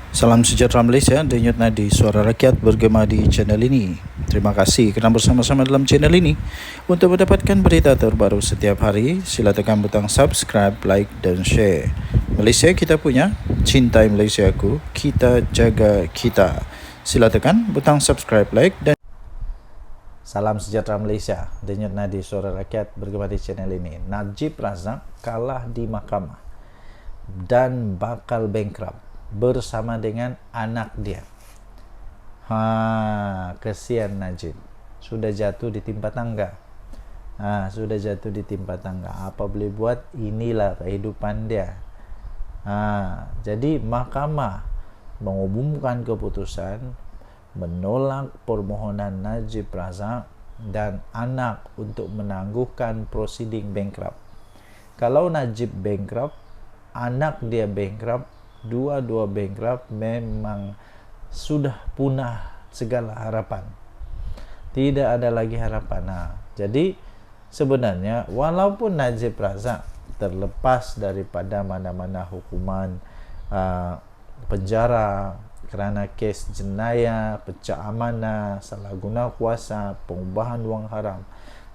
Salam sejahtera Malaysia, denyut nadi suara rakyat bergema di channel ini. Terima kasih kerana bersama-sama dalam channel ini. Untuk mendapatkan berita terbaru setiap hari, sila tekan butang subscribe, like dan share. Malaysia kita punya, cintai Malaysia aku, kita jaga kita. Sila tekan butang subscribe, like dan Salam sejahtera Malaysia, denyut nadi suara rakyat bergema di channel ini. Najib Razak kalah di mahkamah dan bakal bankrupt bersama dengan anak dia. Kesian Najib. Sudah jatuh di timpa tangga. Sudah jatuh di timpa tangga. Apa boleh buat, inilah kehidupan dia. Jadi mahkamah mengumumkan keputusan menolak permohonan Najib Razak dan anak untuk menangguhkan prosiding bankrupt. Kalau Najib bankrupt, anak dia bankrupt, dua-dua bankrupt, memang sudah punah segala harapan. Tidak ada lagi harapan. Jadi sebenarnya walaupun Najib Razak terlepas daripada mana-mana hukuman penjara kerana kes jenayah, pecah amanah, salah guna kuasa, pengubahan wang haram,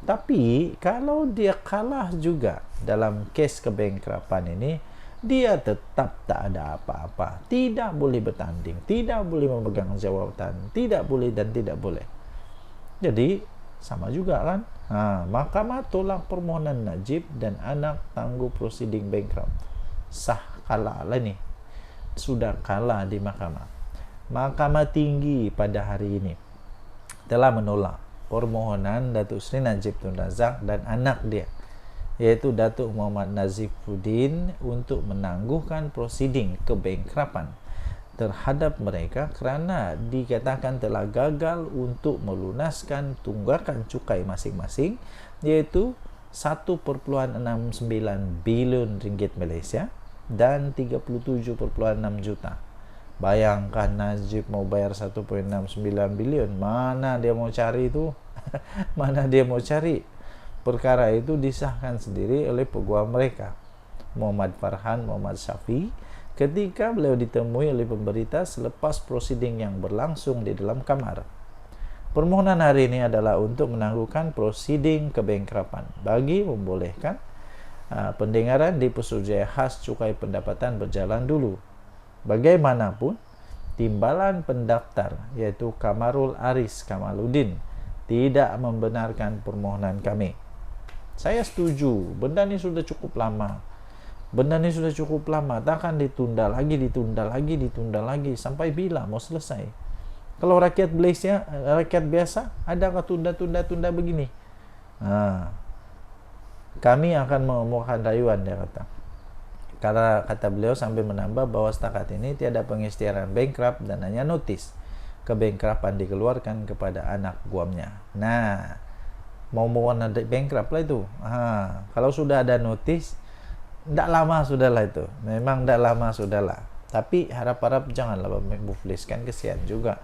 tapi kalau dia kalah juga dalam kes kebankrupan ini, dia tetap tak ada apa-apa, tidak boleh bertanding, tidak boleh memegang jawatan, tidak boleh dan tidak boleh. Jadi sama juga kan. Mahkamah tolak permohonan Najib dan anak tangguh prosiding bankrupt. Sah, kalah lah ni. Sudah kalah di mahkamah. Mahkamah Tinggi pada hari ini telah menolak permohonan Datuk Seri Najib Tun Razak dan anak dia, iaitu Datuk Muhammad Nazifuddin, untuk menangguhkan prosiding kebankrupan terhadap mereka kerana dikatakan telah gagal untuk melunaskan tunggakan cukai masing-masing, iaitu 1.69 bilion ringgit Malaysia dan 37.6 juta. Bayangkan Najib mau bayar 1.69 bilion, mana dia mau cari itu? Mana dia mau cari? Perkara itu disahkan sendiri oleh peguam mereka, Muhammad Farhan Muhammad Syafi, ketika beliau ditemui oleh pemberita selepas prosiding yang berlangsung di dalam kamar. Permohonan hari ini adalah untuk menangguhkan prosiding kebankrupan bagi membolehkan pendengaran di Pesuruhjaya Khas Cukai Pendapatan berjalan dulu. Bagaimanapun, timbalan pendaftar iaitu Kamarul Aris Kamaluddin tidak membenarkan permohonan kami. Saya setuju, benda ni sudah cukup lama. Takkan ditunda lagi. Sampai bila mau selesai? Kalau rakyat Malaysia, rakyat biasa, adakah tunda begini? Kami akan mengemukakan rayuan, dia kata. Karena kata beliau sambil menambah bahawa setakat ini tiada pengisytiharan bankrupt dan hanya notis kebankrupan dikeluarkan kepada anak guamnya. Mau bankrupt lah itu. Kalau sudah ada notis, tidak lama sudahlah itu. Memang tidak lama sudahlah. Tapi harap-harap janganlah mufliskan. Kesian juga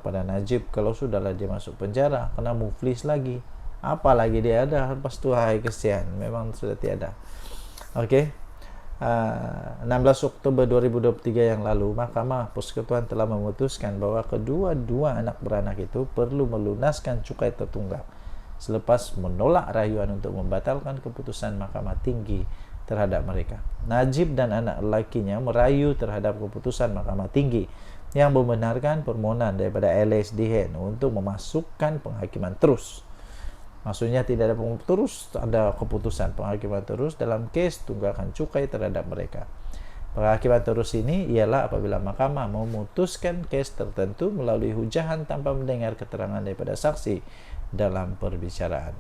pada Najib kalau sudahlah dia masuk penjara, kena muflis lagi. Apalagi dia ada lepas tu, kesian. Memang sudah tiada. Okey. 16 Oktober 2023 yang lalu, Mahkamah Persekutuan telah memutuskan bahawa kedua-dua anak beranak itu perlu melunaskan cukai tertunggak selepas menolak rayuan untuk membatalkan keputusan Mahkamah Tinggi terhadap mereka. Najib dan anak lelakinya merayu terhadap keputusan Mahkamah Tinggi yang membenarkan permohonan daripada LSDN untuk memasukkan penghakiman terus. Maksudnya tidak ada terus, ada keputusan penghakiman terus dalam kes tunggakan cukai terhadap mereka. Penghakiman terus ini ialah apabila mahkamah memutuskan kes tertentu melalui hujahan tanpa mendengar keterangan daripada saksi dalam perbicaraan.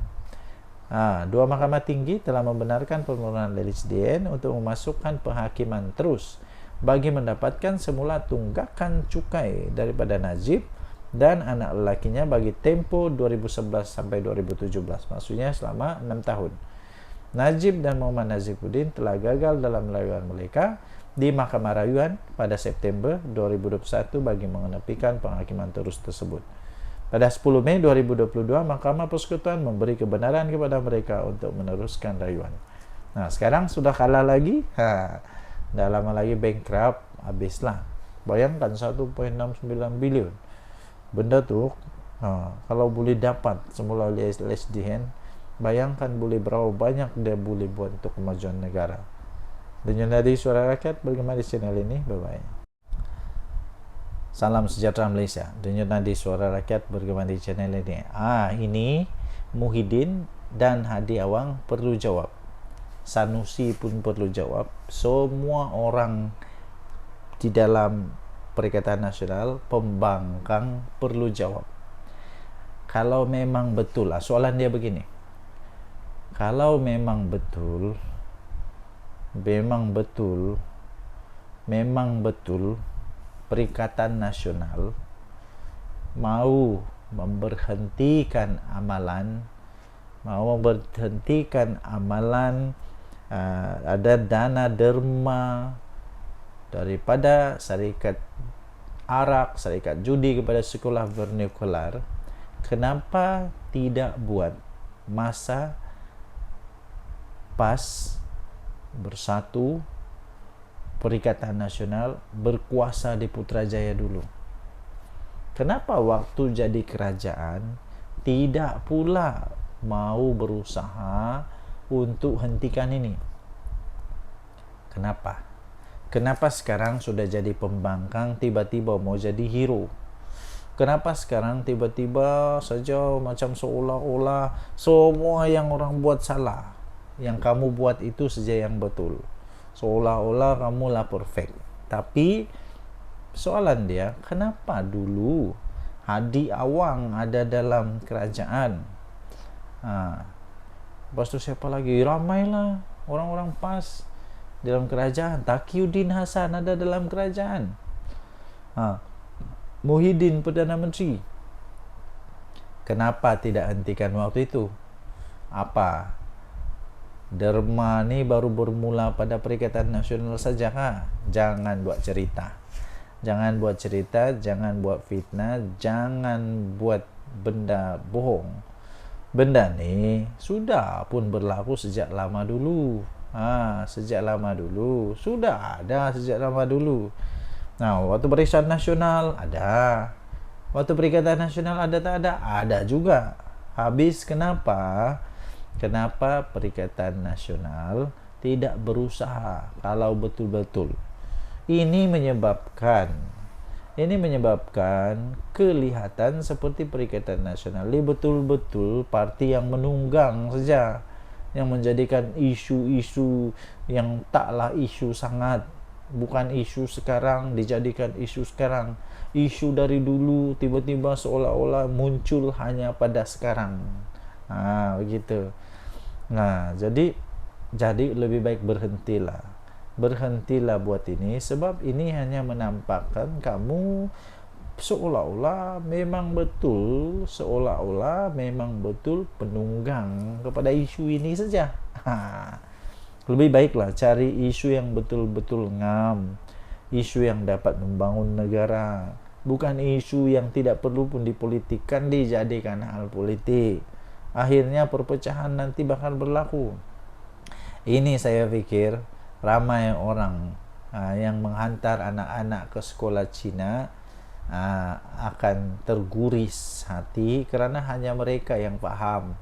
Dua mahkamah tinggi telah membenarkan permohonan LSDN untuk memasukkan penghakiman terus bagi mendapatkan semula tunggakan cukai daripada Najib dan anak lelakinya bagi tempoh 2011 sampai 2017, maksudnya selama 6 tahun. Najib dan Muhammad Nazifuddin telah gagal dalam rayuan mereka di Mahkamah Rayuan pada September 2021 bagi mengenepikan penghakiman terus tersebut. Pada 10 Mei 2022, Mahkamah Persekutuan memberi kebenaran kepada mereka untuk meneruskan rayuan. Sekarang sudah kalah lagi, dah lama lagi bankrupt, habislah. Bayangkan 1,69 bilion. Benda tuh kalau boleh dapat semula oleh LSDN, bayangkan boleh berapa banyak dia boleh buat untuk kemajuan negara. Dan dari Suara Rakyat bergema di channel ini. Bye bye. Salam sejahtera Malaysia. Denyut nadi Suara Rakyat bergema di channel ini. Ini Muhyiddin dan Hadi Awang perlu jawab. Sanusi pun perlu jawab. Semua orang di dalam Perikatan Nasional, pembangkang perlu jawab. Kalau memang betul, soalan dia begini. Kalau memang betul Perikatan Nasional mau memberhentikan amalan ada dana derma daripada syarikat arak, syarikat judi kepada sekolah vernikular, kenapa tidak buat masa PAS bersatu Perikatan Nasional berkuasa di Putrajaya dulu? Kenapa waktu jadi kerajaan tidak pula mau berusaha untuk hentikan ini? Kenapa sekarang sudah jadi pembangkang tiba-tiba mau jadi hero? Kenapa sekarang tiba-tiba saja macam seolah-olah semua yang orang buat salah, yang kamu buat itu saja yang betul, seolah-olah kamulah perfect? Tapi soalan dia, kenapa dulu Hadi Awang ada dalam kerajaan? Lepas tu siapa lagi? Ramailah orang-orang PAS dalam kerajaan. Taqiyuddin Hasan ada dalam kerajaan. Muhyiddin Perdana Menteri. Kenapa tidak hentikan waktu itu? Apa? Derma ni baru bermula pada Perikatan Nasional saja kah? Jangan buat cerita, jangan buat fitnah, jangan buat benda bohong. Benda ni sudah pun berlaku sejak lama dulu. Sudah ada sejak lama dulu. Nah, waktu Barisan Nasional ada, waktu Perikatan Nasional ada tak ada? Ada juga. Habis kenapa Perikatan Nasional tidak berusaha kalau betul-betul? Ini menyebabkan kelihatan seperti Perikatan Nasional ini betul-betul parti yang menunggang saja, yang menjadikan isu-isu yang taklah isu sangat, bukan isu sekarang dijadikan isu sekarang. Isu dari dulu tiba-tiba seolah-olah muncul hanya pada sekarang. Begitu. Nah, jadi lebih baik berhentilah buat ini, sebab ini hanya menampakkan kamu seolah-olah memang betul penunggang kepada isu ini saja. Lebih baiklah cari isu yang betul-betul ngam, isu yang dapat membangun negara, bukan isu yang tidak perlu pun dipolitikkan, dijadikan hal politik. Akhirnya perpecahan nanti bakal berlaku. Ini saya pikir ramai orang yang menghantar anak-anak ke sekolah Cina akan terguris hati, kerana hanya mereka yang faham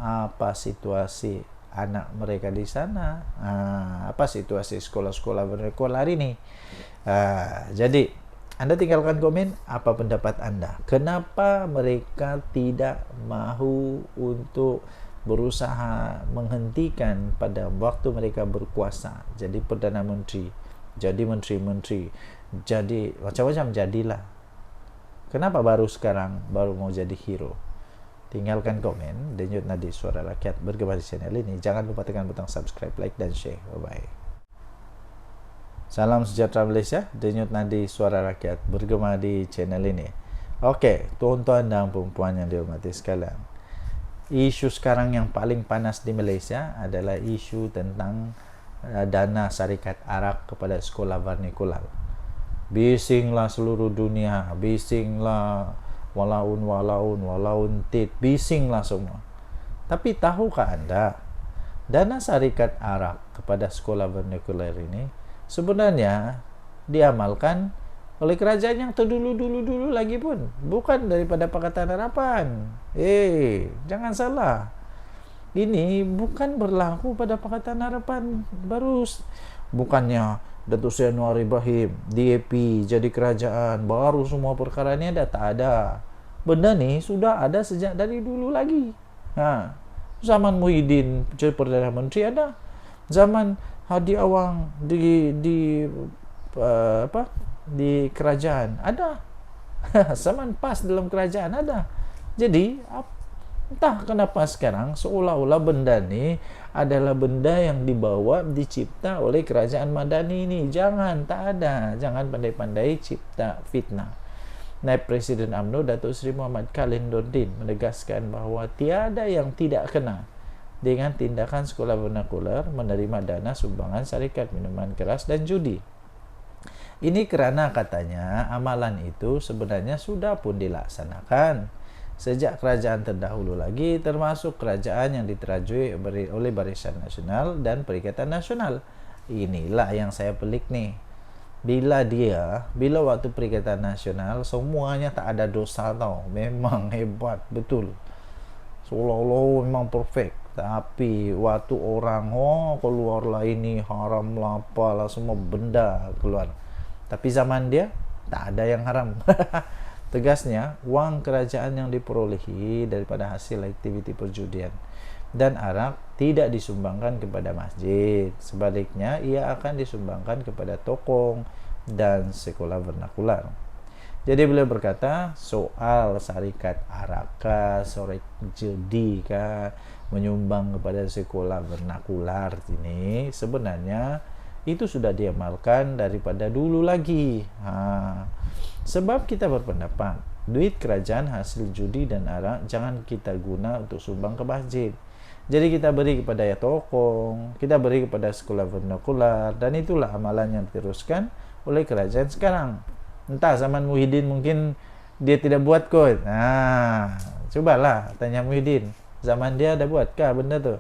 apa situasi anak mereka di sana, apa situasi sekolah-sekolah vernikular ini. Jadi Anda tinggalkan komen apa pendapat Anda. Kenapa mereka tidak mahu untuk berusaha menghentikan pada waktu mereka berkuasa, jadi Perdana Menteri, jadi Menteri-Menteri, jadi macam-macam jadilah. Kenapa baru sekarang baru mau jadi hero? Tinggalkan komen. Denyut nadi Suara Rakyat bergema di channel ini. Jangan lupa tekan butang subscribe, like dan share. Bye bye. Salam sejahtera Malaysia. Denyut nadi Suara Rakyat bergema di channel ini. Okey, tuan-tuan dan puan-puan yang dihormati sekalian, isu sekarang yang paling panas di Malaysia adalah isu tentang dana syarikat arak kepada sekolah vernikular. Bisinglah seluruh dunia, bisinglah walaun tit, bisinglah semua. Tapi tahukah Anda, dana syarikat arak kepada sekolah vernikular ini sebenarnya diamalkan oleh kerajaan yang terdulu-dulu lagi pun, bukan daripada Pakatan Harapan. Jangan salah. Ini bukan berlaku pada Pakatan Harapan baru. Bukannya Datuk Seri Anwar Ibrahim DAP jadi kerajaan baru semua perkara ini ada, tak ada. Benda ni sudah ada sejak dari dulu lagi. Zaman Muhyiddin jadi Perdana Menteri ada. Zaman Hadi Awang di kerajaan ada. Zaman PAS dalam kerajaan ada. Jadi entah kenapa sekarang seolah-olah benda ni adalah benda yang dibawa dicipta oleh kerajaan Madani ini. Jangan, tak ada. Jangan pandai-pandai cipta fitnah. Naib Presiden UMNO Datuk Seri Muhammad Khalil Nordin menegaskan bahawa tiada yang tidak kena dengan tindakan sekolah vernakular menerima dana sumbangan syarikat minuman keras dan judi. Ini kerana katanya amalan itu sebenarnya sudah pun dilaksanakan sejak kerajaan terdahulu lagi, termasuk kerajaan yang diterajui oleh Barisan Nasional dan Perikatan Nasional. Inilah yang saya pelik nih. Bila waktu Perikatan Nasional semuanya tak ada dosa tau. Memang hebat betul. Seolah-olah memang perfect. Tapi waktu orang keluarlah ini haram lah apalah, semua benda keluar. Tapi zaman dia tak ada yang haram. Tegasnya, wang kerajaan yang diperolehi daripada hasil aktiviti perjudian dan arak tidak disumbangkan kepada masjid. Sebaliknya, ia akan disumbangkan kepada tokong dan sekolah vernakular. Jadi beliau berkata, soal syarikat arak, syarikat judi, menyumbang kepada sekolah vernakular ini sebenarnya itu sudah diamalkan daripada dulu lagi. Sebab kita berpendapat duit kerajaan hasil judi dan arak jangan kita guna untuk sumbang ke masjid. Jadi kita beri kepada tokong, kita beri kepada sekolah vernakular, dan itulah amalan yang diteruskan oleh kerajaan sekarang. Entah zaman Muhyiddin mungkin dia tidak buat kot. Cobalah tanya Muhyiddin, zaman dia ada buatkah benda tu?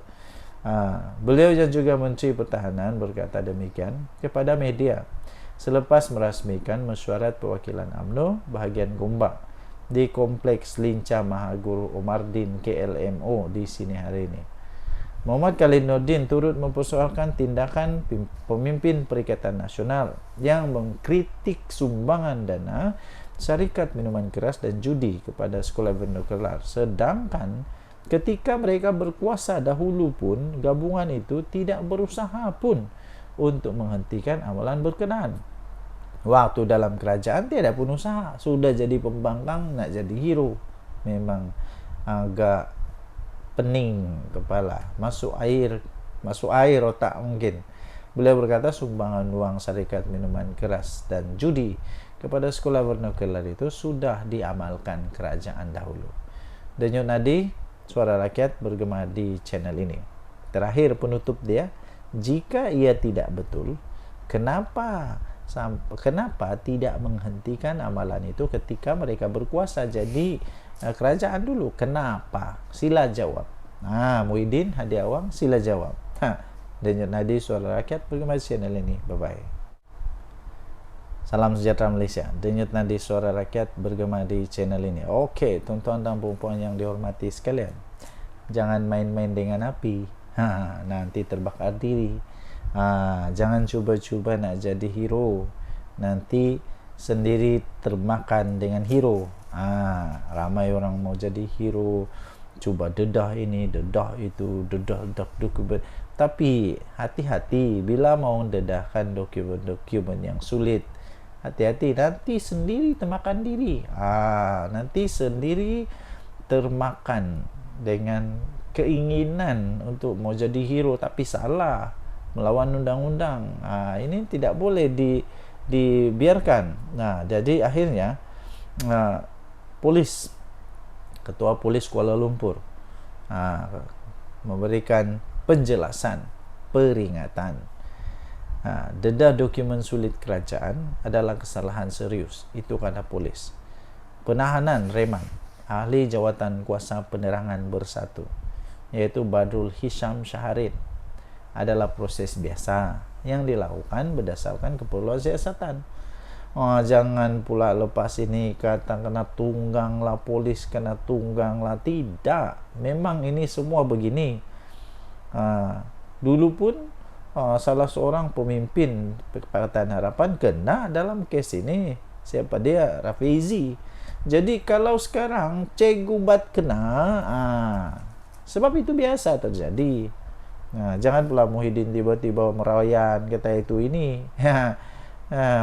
Beliau yang juga Menteri Pertahanan berkata demikian kepada media selepas merasmikan mesyuarat perwakilan UMNO bahagian Gombak di Kompleks Lincah Mahaguru Omardin KLMO di sini hari ini. Muhammad Khalil Nordin turut mempersoalkan tindakan pemimpin Perikatan Nasional yang mengkritik sumbangan dana syarikat minuman keras dan judi kepada sekolah vernakular, sedangkan ketika mereka berkuasa dahulu pun gabungan itu tidak berusaha pun untuk menghentikan amalan berkenaan. Waktu dalam kerajaan tiada pun usaha, sudah jadi pembangkang nak jadi hero. Memang agak pening kepala, masuk air otak mungkin. Beliau berkata sumbangan wang syarikat minuman keras dan judi kepada sekolah vernakular itu sudah diamalkan kerajaan dahulu. Denyut nadi suara rakyat bergema di channel ini. Terakhir penutup dia, jika ia tidak betul, kenapa tidak menghentikan amalan itu ketika mereka berkuasa jadi kerajaan dulu? Kenapa? Sila jawab. Muhyiddin, Hadi Awang, sila jawab. Denyut nadi suara rakyat bergema di channel ini. Bye bye. Salam sejahtera Malaysia. Denyut nadi suara rakyat bergema di channel ini. Okey, tuan-tuan dan puan-puan yang dihormati sekalian, jangan main-main dengan api. Nanti terbakar diri. Jangan cuba-cuba nak jadi hero, nanti sendiri termakan dengan hero. Ramai orang mau jadi hero, cuba dedah ini, dedah itu, dedah dokumen. Tapi hati-hati bila mau dedahkan dokumen yang sulit. Hati-hati, nanti sendiri termakan diri. Nanti sendiri termakan dengan keinginan untuk mau jadi hero, tapi salah, melawan undang-undang. Ini tidak boleh dibiarkan. Jadi akhirnya Ketua Polis Kuala Lumpur memberikan penjelasan, peringatan. Dedah dokumen sulit kerajaan adalah kesalahan serius. Itu kata polis. Penahanan reman ahli jawatan kuasa penerangan bersatu, iaitu Badrul Hisham Syaharin, adalah proses biasa yang dilakukan berdasarkan keperluan siasatan. Jangan pula lepas ini kata kena tunggang lah, polis kena tunggang lah. Tidak, memang ini semua begini. Dulu pun salah seorang pemimpin Pakatan Harapan kena dalam kes ini. Siapa dia? Rafizi. Jadi kalau sekarang Cikgu Bat kena, sebab itu biasa terjadi. Jangan pula Muhyiddin tiba-tiba merayan kata itu ini.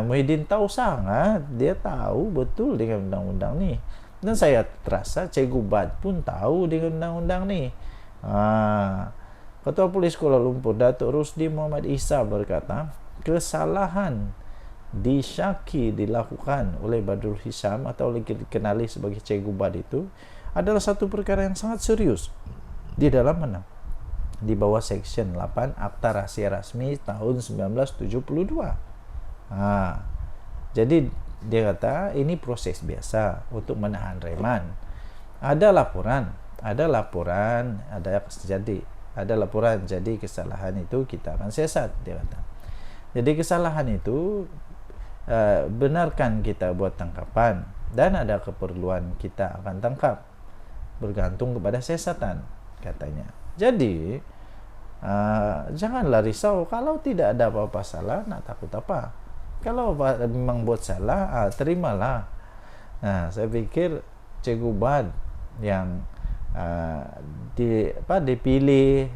Muhyiddin tahu sangat, dia tahu betul dengan undang-undang ni. Dan saya terasa Cikgu Bat pun tahu dengan undang-undang ni. Ketua Polis Kuala Lumpur Datuk Rusdi Muhammad Isa berkata, kesalahan disyaki dilakukan oleh Badrul Hisham atau dikenali sebagai Cikgu Bat itu adalah satu perkara yang sangat serius di dalam mana? Di bawah Seksyen 8 Akta Rahsia Rasmi tahun 1972. Jadi dia kata ini proses biasa untuk menahan reman. Ada laporan, jadi kesalahan itu kita akan siasat, dia kata. Jadi kesalahan itu benarkan kita buat tangkapan dan ada keperluan kita akan tangkap, bergantung kepada siasatan, katanya. Jadi janganlah risau kalau tidak ada apa-apa salah, nak takut apa? Kalau memang buat salah, terimalah. Saya pikir Cikgu Bat yang dipilih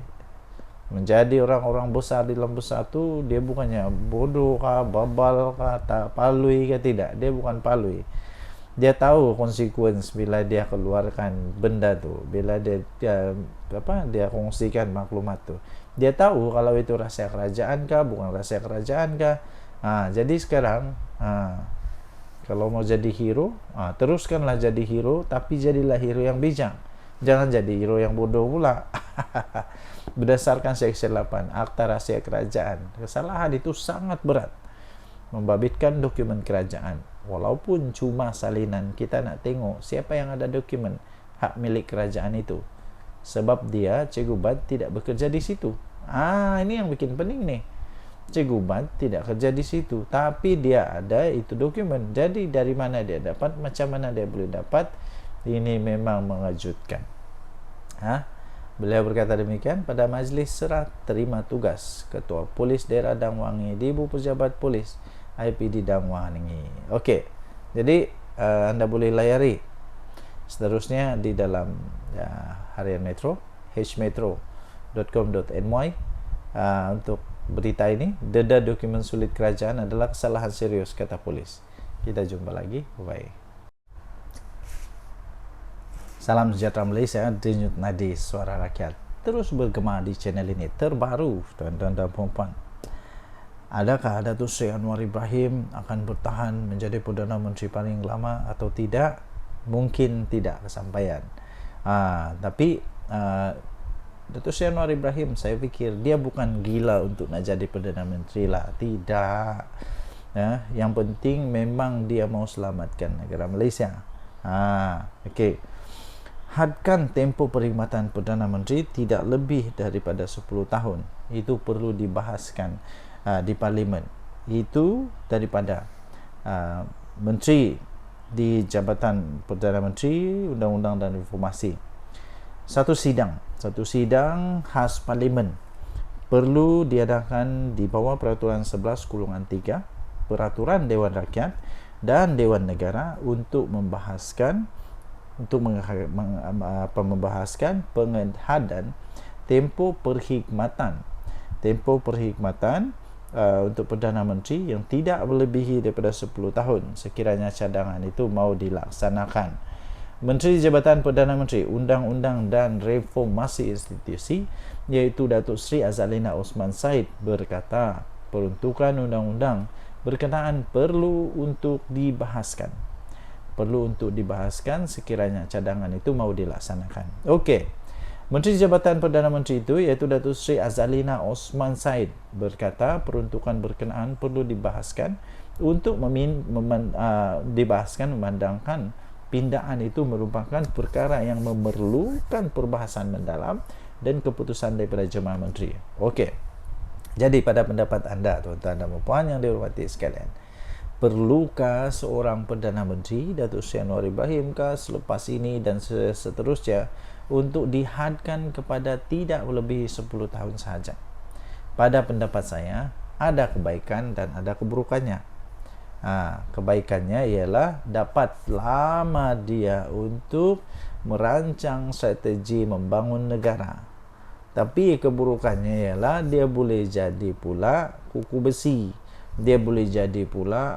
menjadi orang-orang besar di dalam Bersatu, dia bukannya bodoh kah, babal kah, tak palui kah, tidak. Dia bukan palui. Dia tahu konsekuensi bila dia keluarkan benda tu, bila dia kongsikan maklumat tu. Dia tahu kalau itu rahsia kerajaan kah, bukan rahsia kerajaan kah. Jadi sekarang kalau mau jadi hero, teruskanlah jadi hero, tapi jadilah hero yang bijak. Jangan jadi hero yang bodoh pula. Berdasarkan Seksyen 8 Akta Rahsia Kerajaan, kesalahan itu sangat berat. Membabitkan dokumen kerajaan, walaupun cuma salinan, kita nak tengok siapa yang ada dokumen hak milik kerajaan itu. Sebab dia, Cikgu Bat, tidak bekerja di situ. Ini yang bikin pening nih. Cikgu Bat tidak kerja di situ, tapi dia ada itu dokumen. Jadi dari mana dia dapat, macam mana dia boleh dapat? Ini memang mengejutkan. Beliau berkata demikian pada majlis serah terima tugas Ketua Polis Daerah Dang Wangi di Ibu Pejabat Polis IPD Dang Wangi. Okey, jadi anda boleh layari seterusnya di dalam Harian Metro, hmetro.com.my untuk berita ini. Deda dokumen sulit kerajaan adalah kesalahan serius, kata polis. Kita jumpa lagi. Bye. Salam sejahtera Malaysia, Denyut Nadi Suara Rakyat terus bergema di channel ini terbaru, tuan-tuan dan puan-puan. Adakah Datuk Seri Anwar Ibrahim akan bertahan menjadi Perdana Menteri paling lama atau tidak? Mungkin tidak kesampaian. Tapi Datuk Seri Anwar Ibrahim, saya fikir dia bukan gila untuk nak jadi Perdana Menteri lah. Tidak. Yang penting memang dia mau selamatkan negara Malaysia. Okey. Hadkan tempoh perkhidmatan Perdana Menteri tidak lebih daripada 10 tahun. Itu perlu dibahaskan di Parlimen. Itu daripada Menteri di Jabatan Perdana Menteri, Undang-Undang dan Informasi. Satu sidang khas Parlimen perlu diadakan di bawah Peraturan 11/3 Peraturan Dewan Rakyat dan Dewan Negara untuk membahaskan pengehadan tempoh perkhidmatan untuk Perdana Menteri yang tidak melebihi daripada 10 tahun sekiranya cadangan itu mau dilaksanakan. Menteri Jabatan Perdana Menteri, Undang-Undang dan Reformasi Institusi, iaitu Datuk Seri Azalina Osman Said berkata, peruntukan undang-undang berkenaan perlu untuk dibahaskan sekiranya cadangan itu mau dilaksanakan. Okey. Menteri Jabatan Perdana Menteri itu iaitu Datuk Seri Azalina Osman Said berkata peruntukan berkenaan perlu dibahaskan untuk memandangkan pindaan itu merupakan perkara yang memerlukan perbahasan mendalam dan keputusan daripada Jemaah Menteri. Okey. Jadi pada pendapat Anda, tuan-tuan dan puan yang dihormati sekalian, perlukah seorang Perdana Menteri, Datuk Seri Anwar Ibrahim kah selepas ini dan seterusnya untuk dihadkan kepada tidak melebihi 10 tahun sahaja? Pada pendapat saya, ada kebaikan dan ada keburukannya. Kebaikannya ialah dapat lama dia untuk merancang strategi membangun negara. Tapi keburukannya ialah dia boleh jadi pula kuku besi. Dia boleh jadi pula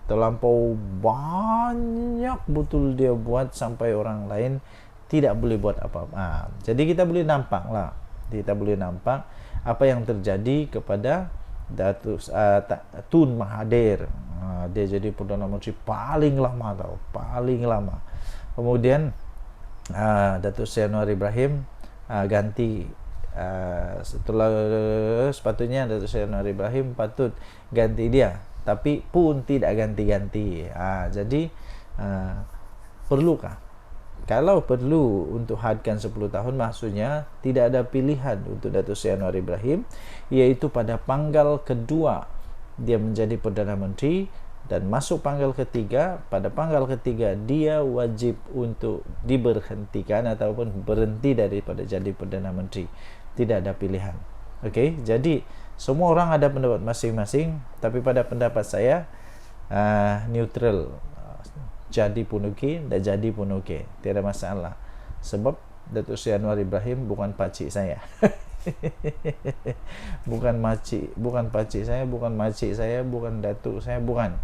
terlampau banyak betul dia buat sampai orang lain tidak boleh buat apa-apa. Jadi kita boleh nampak lah. Kita boleh nampak apa yang terjadi kepada Datuk Tun Mahathir. Dia jadi Perdana Menteri paling lama tau. Paling lama. Kemudian Datuk Seri Anwar Ibrahim ganti setelah sepatutnya Datuk Seri Anwar Ibrahim patut ganti dia, tapi pun tidak ganti-ganti. Jadi perlukah? Kalau perlu untuk hadkan 10 tahun, maksudnya tidak ada pilihan untuk Datuk Seri Anwar Ibrahim, iaitu pada panggal kedua dia menjadi Perdana Menteri dan masuk panggal ketiga. Pada panggal ketiga dia wajib untuk diberhentikan ataupun berhenti daripada jadi Perdana Menteri. Tidak ada pilihan. Okey, jadi semua orang ada pendapat masing-masing, tapi pada pendapat saya neutral. Jadi pun okey, tak jadi pun okey, tiada masalah. Sebab Datuk Seri Anwar Ibrahim bukan pakcik saya. bukan pakcik saya, bukan makcik saya, bukan datuk saya, bukan.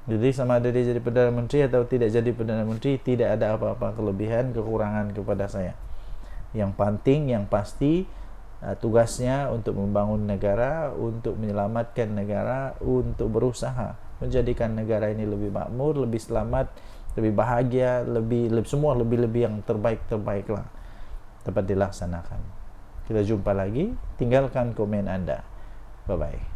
Jadi sama ada dia jadi Perdana Menteri atau tidak jadi Perdana Menteri, tidak ada apa-apa kelebihan kekurangan kepada saya. Yang penting, yang pasti, tugasnya untuk membangun negara, untuk menyelamatkan negara, untuk berusaha menjadikan negara ini lebih makmur, lebih selamat, lebih bahagia, lebih semua lebih yang terbaik lah dapat dilaksanakan. Kita jumpa lagi. Tinggalkan komen Anda. Bye bye.